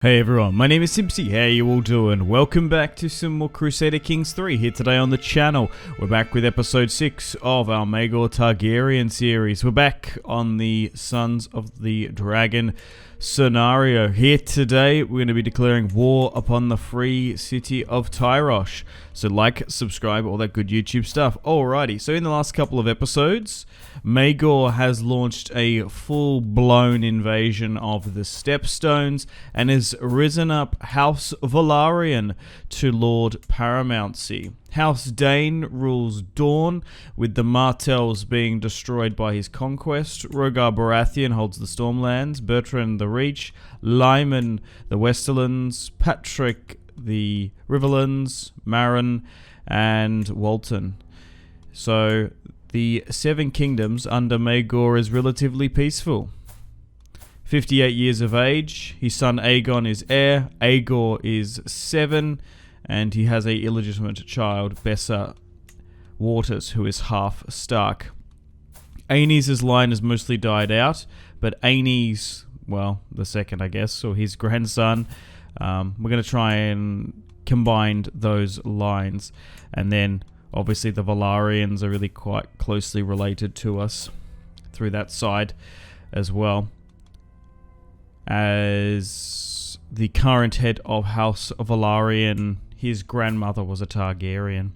Hey everyone, my name is Simpzy. How you all doing? Welcome back to some more Crusader Kings 3 here today on the channel. We're back with episode 6 of our Maegor Targaryen series. We're back on the Sons of the Dragon scenario. Here today, we're going to be declaring war upon the free city of Tyrosh. So like, subscribe, all that good YouTube stuff. Alrighty, so in the last couple of episodes, Maegor has launched a full-blown invasion of the Stepstones and has risen up House Velaryon to Lord Paramountcy. House Dane rules Dawn, with the Martells being destroyed by his conquest. Robert Baratheon holds the Stormlands, Bertrand the Reach, Lyman the Westerlands, Patrick the Riverlands, Marin, and Walton. So the Seven Kingdoms under Maegor is relatively peaceful. 58 years of age, his son Aegon is heir, Aegor is 7, and he has a illegitimate child, Bessa Waters, who is half Stark. Aenys' line has mostly died out, but Aenys, well, the second I guess, or his grandson, we're going to try and combine those lines, and then obviously the Velaryons are really quite closely related to us through that side as well. As the current head of House Velaryon, his grandmother was a Targaryen,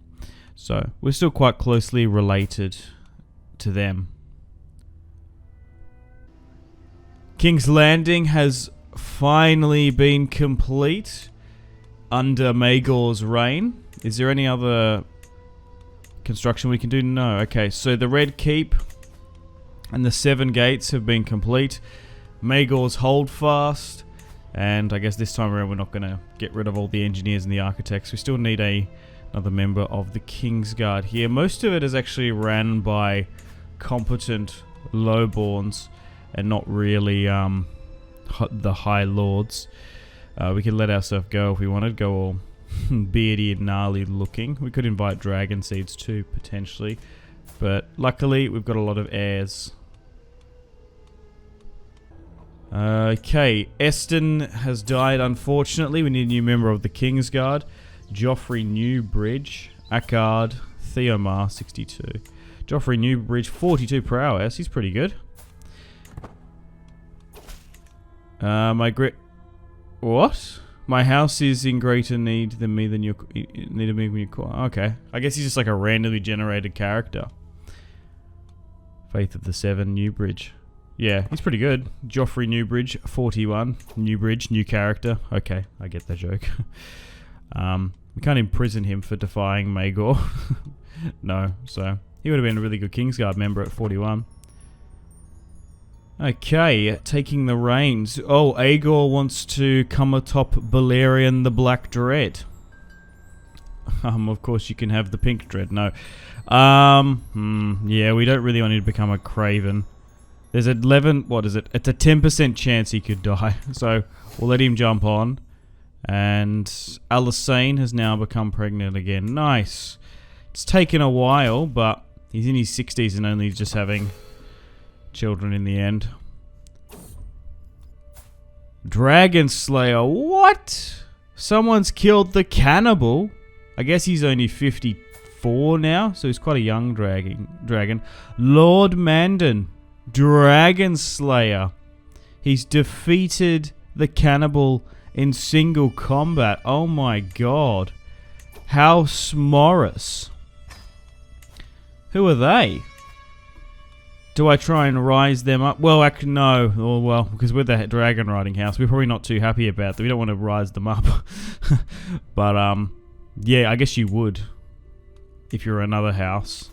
so we're still quite closely related to them. King's Landing has finally been complete under Maegor's reign. Is there any other construction we can do? No. Okay, so the Red Keep and the 7 gates have been complete. Maegor's Holdfast, and I guess this time around we're not going to get rid of all the engineers and the architects. We still need another member of the Kingsguard here. Most of it is actually ran by competent lowborns and not really the High Lords. We could let ourselves go if we wanted, go all beardy and gnarly looking. We could invite Dragon Seeds too, potentially. But luckily, we've got a lot of heirs. Okay, Eston has died, unfortunately. We need a new member of the Kingsguard. Joffrey Newbridge, Akkard, Theomar, 62. Joffrey Newbridge, 42 prowess. He's pretty good. What? My house is in greater need than me than your need to make me okay. I guess he's just like a randomly generated character. Faith of the Seven, Newbridge. Yeah, he's pretty good. Joffrey Newbridge, 41. Newbridge, new character. Okay, I get that joke. We can't imprison him for defying Maegor. No, so he would have been a really good Kingsguard member at 41. Okay, taking the reins. Oh, Aegor wants to come atop Balerion the Black Dread. Of course you can have the Pink Dread. No. Yeah, we don't really want him to become a Craven. There's 11, what is it? It's a 10% chance he could die. So we'll let him jump on. And Alysanne has now become pregnant again. Nice. It's taken a while, but he's in his 60s and only just having children in the end. Dragon Slayer. What? Someone's killed the cannibal. I guess he's only 54 now, so he's quite a young dragon. Lord Mandan. Dragon Slayer. He's defeated the cannibal in single combat. Oh my god. House Morris. Who are they? Do I try and rise them up? Well, no. Oh, well, because we're the dragon riding house, we're probably not too happy about that. We don't want to rise them up. But, yeah, I guess you would. If you're another house.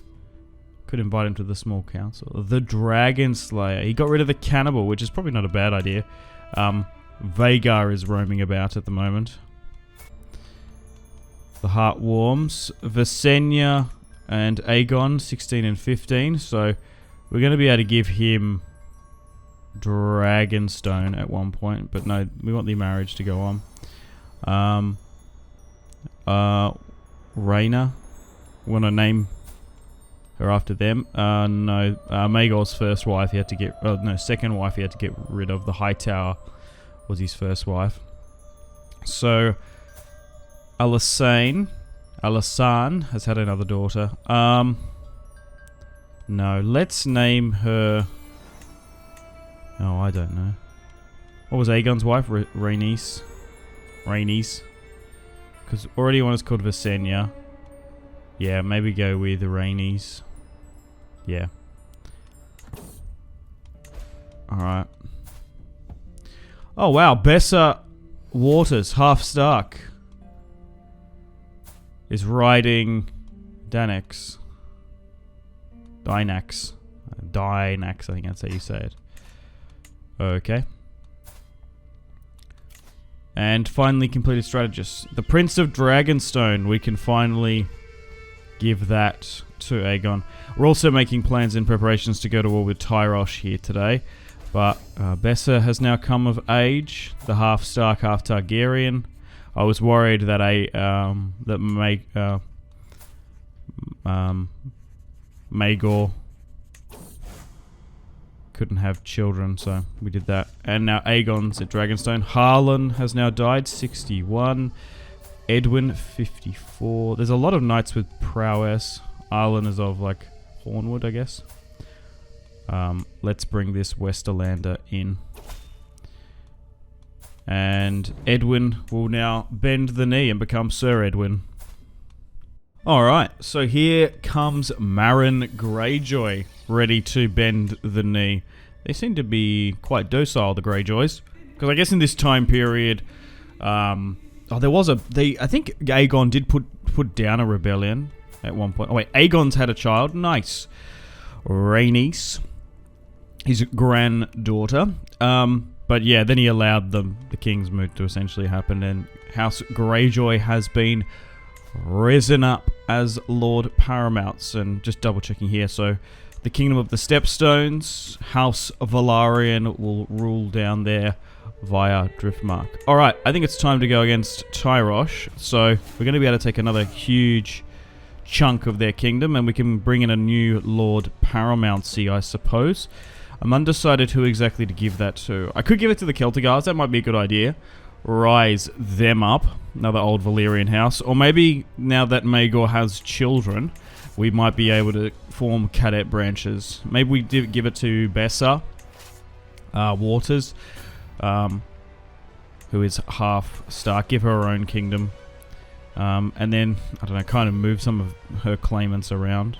Could invite him to the small council. The Dragon Slayer. He got rid of the cannibal, which is probably not a bad idea. Vhagar is roaming about at the moment. The Heart Warms. Visenya and Aegon, 16 and 15. So we're going to be able to give him Dragonstone at one point. But no, we want the marriage to go on. Rhaena. We want to name her after them. No, Maegor's first wife he had to get... Oh, no, second wife he had to get rid of. The High Tower was his first wife. So, Alysanne has had another daughter. No, let's name her... Oh, I don't know. What was Aegon's wife? Rhaenys. Because already one is called Visenya. Yeah, maybe go with Rhaenys. Yeah. Alright. Oh wow, Bessa Waters, half Stark, is riding Dynax, I think that's how you say it. Okay. And finally completed strategist. The Prince of Dragonstone, we can finally give that to Aegon. We're also making plans and preparations to go to war with Tyrosh here today. But Bessa has now come of age, the half Stark, half Targaryen. I was worried that Maegor couldn't have children, so we did that. And now Aegon's at Dragonstone. Harlan has now died, 61. Edwin, 54. There's a lot of knights with prowess. Arlen is of, like, Hornwood, I guess. Let's bring this Westerlander in. And Edwin will now bend the knee and become Sir Edwin. Alright, so here comes Marin Greyjoy, ready to bend the knee. They seem to be quite docile, the Greyjoys. Because I guess in this time period, there was I think Aegon did put down a rebellion at one point. Oh wait, Aegon's had a child, nice. Rhaenys, his granddaughter. But yeah, then he allowed the King's Moot to essentially happen, and House Greyjoy has been risen up as Lord Paramounts. And just double checking here, so the Kingdom of the Stepstones, House Velaryon will rule down there via Driftmark. Alright, I think it's time to go against Tyrosh, so we're going to be able to take another huge chunk of their kingdom, and we can bring in a new Lord Paramountsy, I suppose. I'm undecided who exactly to give that to. I could give it to the Celtigars, that might be a good idea. Rise them up, another old Valyrian house. Or maybe, now that Maegor has children, we might be able to form cadet branches. Maybe we give it to Bessa Waters, who is half Stark. Give her own kingdom. And then, I don't know, kind of move some of her claimants around.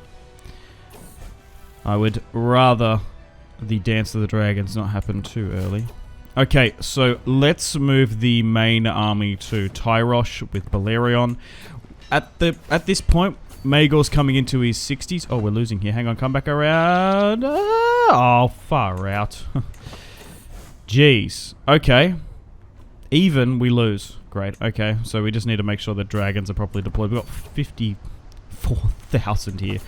I would rather the Dance of the Dragons not happen too early. Okay, so let's move the main army to Tyrosh with Balerion. At this point, Maegor's coming into his 60s. Oh, we're losing here. Hang on, come back around. Oh, far out. Jeez. Okay. Even, we lose. Great. Okay, so we just need to make sure that dragons are properly deployed. We've got 54,000 here.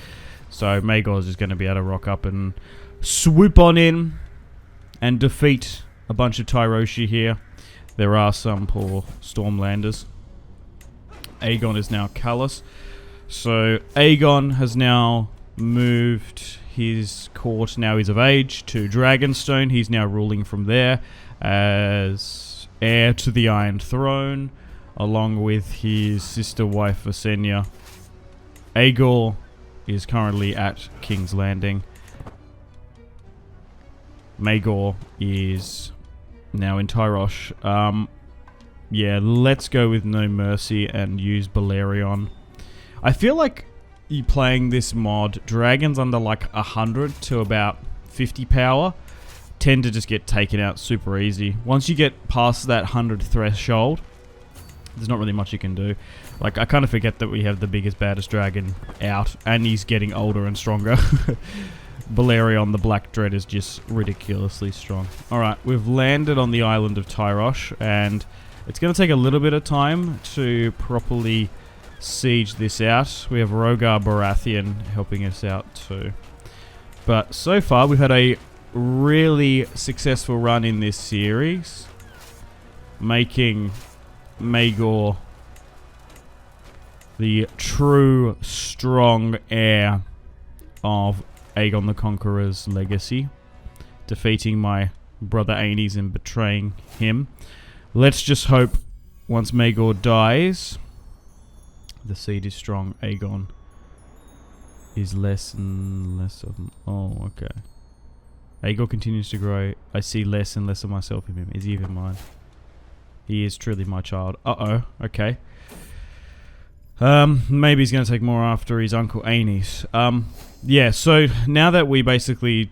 So Maegor is just going to be able to rock up and swoop on in and defeat a bunch of Tyroshi here. There are some poor Stormlanders. Aegon is now callous. So Aegon has now moved his court, now he's of age, to Dragonstone. He's now ruling from there as heir to the Iron Throne, along with his sister wife Visenya. Aegor is currently at King's Landing. Maegor is now in Tyrosh. Yeah, let's go with No Mercy and use Balerion. I feel like you playing this mod, dragons under like 100 to about 50 power tend to just get taken out super easy. Once you get past that 100 threshold, there's not really much you can do. Like, I kind of forget that we have the biggest, baddest dragon out, and he's getting older and stronger. Balerion, the Black Dread, is just ridiculously strong. Alright, we've landed on the island of Tyrosh, and it's going to take a little bit of time to properly siege this out. We have Robert Baratheon helping us out too. But so far, we've had a really successful run in this series, making Maegor the true strong heir of Aegon the Conqueror's legacy, defeating my brother Aenys and betraying him. Let's just hope once Maegor dies, the seed is strong. Aegon is less and less of... Oh, okay. Aegon continues to grow. I see less and less of myself in him. Is he even mine? He is truly my child. Uh-oh. Okay. Maybe he's going to take more after his uncle Aenys. Yeah, so now that we basically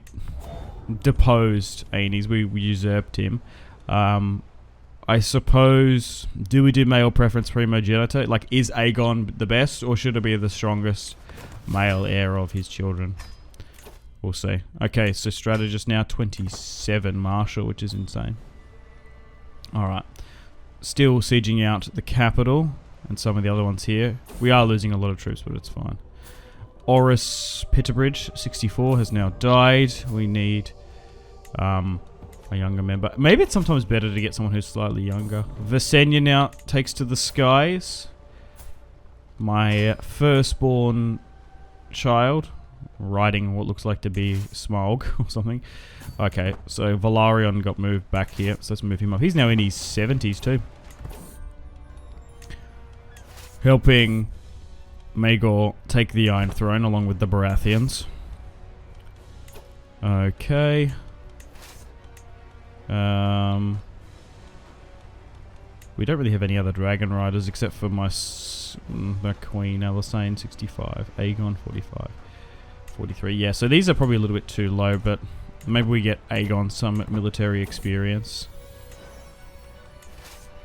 deposed Aenys, we usurped him, I suppose, do we do male preference primogeniture? Like, is Aegon the best, or should it be the strongest male heir of his children? We'll see. Okay, so strategist now 27 martial, which is insane. Alright. Still sieging out the capital and some of the other ones here. We are losing a lot of troops, but it's fine. Oris Pitterbridge, 64, has now died. We need a younger member. Maybe it's sometimes better to get someone who's slightly younger. Visenya now takes to the skies. My firstborn child, riding what looks like to be Smaug or something. Okay, so Velaryon got moved back here, so let's move him up. He's now in his 70s too. Helping Maegor take the Iron Throne along with the Baratheons. Okay. We don't really have any other dragon riders except for the Queen Alysanne, 65. Aegon, 45. 43. Yeah, so these are probably a little bit too low, but maybe we get Aegon some military experience.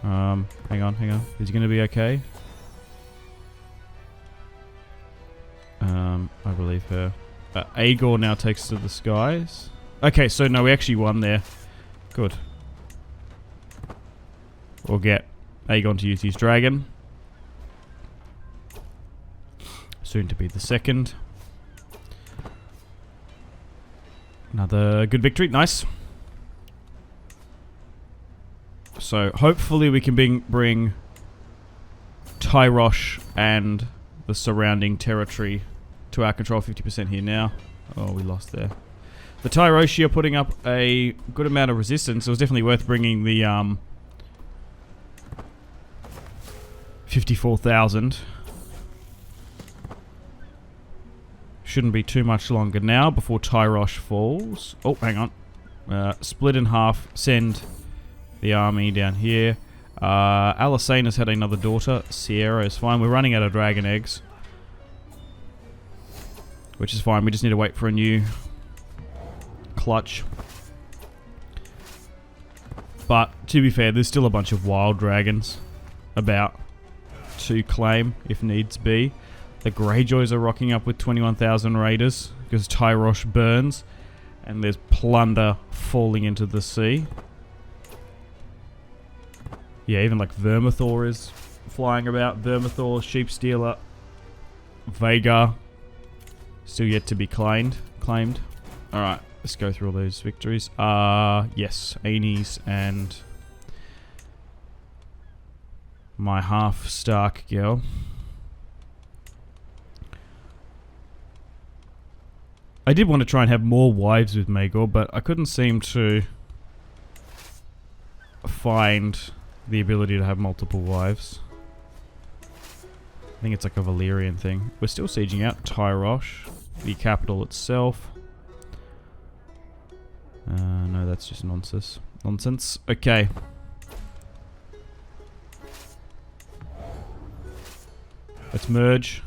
Hang on. Is he going to be okay? I believe her. Aegor now takes to the skies. Okay, so no, we actually won there. Good. We'll get Aegon to use his dragon. Soon to be the second. Another good victory. Nice. So hopefully we can bring Tyrosh and the surrounding territory to our control. 50% here now. Oh, we lost there. The Tyroshi are putting up a good amount of resistance. It was definitely worth bringing the 54,000. Shouldn't be too much longer now before Tyrosh falls. Oh, hang on. Split in half. Send the army down here. Alysanne has had another daughter. Sierra is fine. We're running out of dragon eggs, which is fine. We just need to wait for a new clutch. But to be fair, there's still a bunch of wild dragons about to claim if needs be. The Greyjoys are rocking up with 21,000 raiders because Tyrosh burns and there's plunder falling into the sea. Yeah, even like Vermithor is flying about. Vermithor, Sheepstealer, Vhagar, still yet to be claimed. Alright, let's go through all those victories. Yes, Aenys and my half Stark girl. I did want to try and have more wives with Maegor, but I couldn't seem to find the ability to have multiple wives. I think it's like a Valyrian thing. We're still sieging out Tyrosh, the capital itself. No, that's just nonsense. Okay. Let's merge.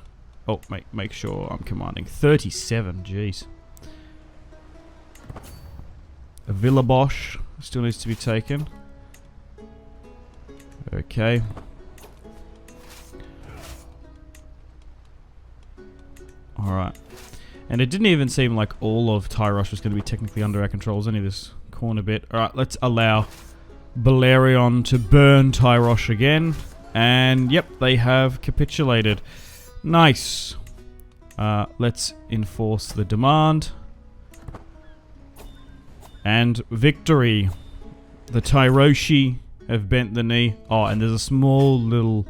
Oh, make sure I'm commanding. 37, jeez. A Villabosch still needs to be taken. Okay. Alright. And it didn't even seem like all of Tyrosh was going to be technically under our control. It was only this corner bit. Alright, let's allow Balerion to burn Tyrosh again. And yep, they have capitulated. Nice. Let's enforce the demand. And victory. The Tyroshi have bent the knee. Oh, and there's a small little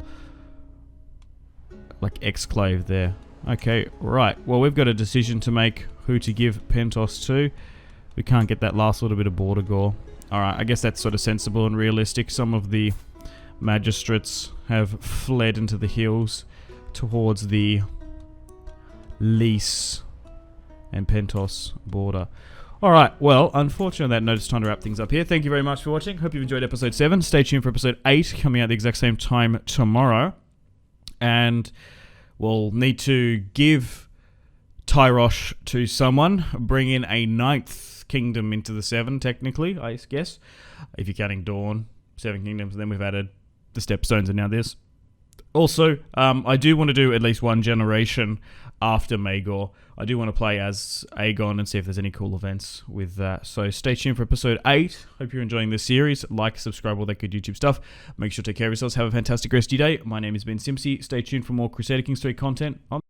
like exclave there. Okay, right. Well, we've got a decision to make who to give Pentos to. We can't get that last little bit of border gore. Alright, I guess that's sort of sensible and realistic. Some of the magistrates have fled into the hills towards the Lys and Pentos border. Alright, well, unfortunately on that note, it's time to wrap things up here. Thank you very much for watching. Hope you've enjoyed episode 7. Stay tuned for episode 8, coming out the exact same time tomorrow. And we'll need to give Tyrosh to someone, bring in a 9th kingdom into the 7, technically, I guess. If you're counting Dawn, 7 kingdoms, and then we've added the Stepstones and now this. Also, I do want to do at least one generation after Maegor. I do want to play as Aegon and see if there's any cool events with that. So stay tuned for episode 8. Hope you're enjoying this series. Like, subscribe, all that good YouTube stuff. Make sure to take care of yourselves. Have a fantastic rest of your day. My name has been Simpzy. Stay tuned for more Crusader Kings 3 content on